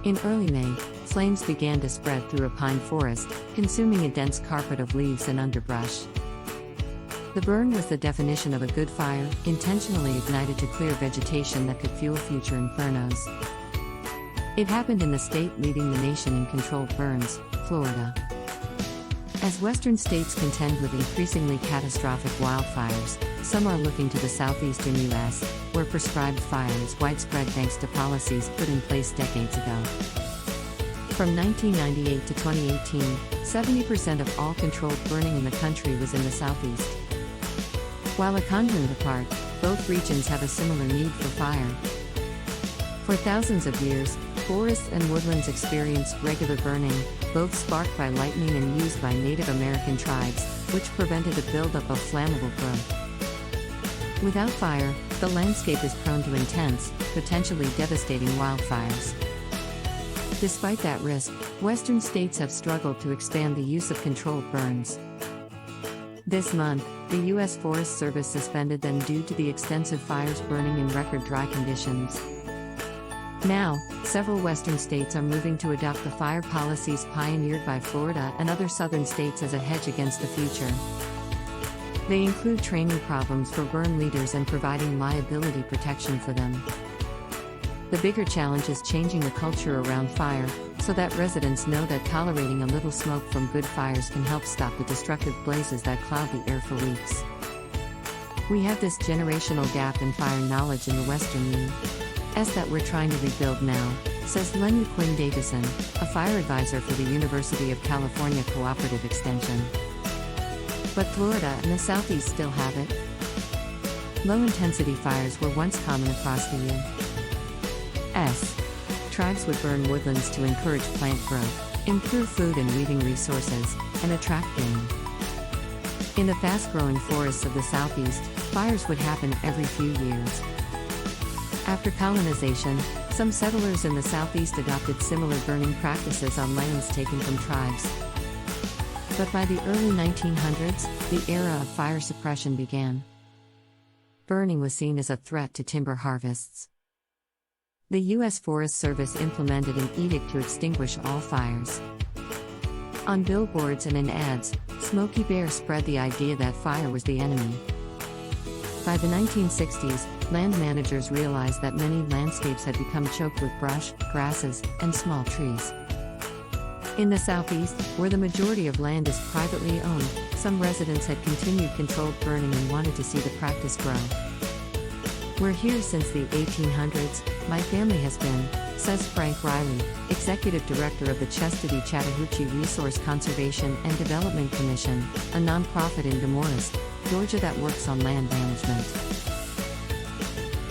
In early May, flames began to spread through a pine forest, consuming a dense carpet of leaves and underbrush. The burn was the definition of a good fire, intentionally ignited to clear vegetation that could fuel future infernos. It happened in the state leading the nation in controlled burns, Florida. As western states contend with increasingly catastrophic wildfires, some are looking to the southeastern U.S., where prescribed fire is widespread thanks to policies put in place decades ago. From 1998 to 2018, 70% of all controlled burning in the country was in the southeast. While a continent apart, both regions have a similar need for fire. For thousands of years, forests and woodlands experienced regular burning, both sparked by lightning and used by Native American tribes, which prevented the buildup of flammable growth. Without fire, the landscape is prone to intense, potentially devastating wildfires. Despite that risk, western states have struggled to expand the use of controlled burns. This month, the U.S. Forest Service suspended them due to the extensive fires burning in record dry conditions. Now, several western states are moving to adopt the fire policies pioneered by Florida and other southern states as a hedge against the future. They include training problems for burn leaders and providing liability protection for them. The bigger challenge is changing the culture around fire, so that residents know that tolerating a little smoke from good fires can help stop the destructive blazes that cloud the air for weeks. We have this generational gap in fire knowledge in the Western U.S. that we're trying to rebuild now, says Lenya Quinn-Davison, a fire advisor for the University of California Cooperative Extension. But Florida and the Southeast still have it. Low-intensity fires were once common across the U.S. Tribes would burn woodlands to encourage plant growth, improve food and weeding resources, and attract game. In the fast-growing forests of the Southeast, fires would happen every few years. After colonization, some settlers in the Southeast adopted similar burning practices on lands taken from tribes. But by the early 1900s, the era of fire suppression began. Burning was seen as a threat to timber harvests. The U.S. Forest Service implemented an edict to extinguish all fires. On billboards and in ads, Smokey Bear spread the idea that fire was the enemy. By the 1960s, land managers realized that many landscapes had become choked with brush, grasses, and small trees. In the Southeast, where the majority of land is privately owned, some residents had continued controlled burning and wanted to see the practice grow. "We're here since the 1800s, my family has been," says Frank Riley, Executive Director of the Chestatee Chattahoochee Resource Conservation and Development Commission, a nonprofit in Demorest, Georgia that works on land management.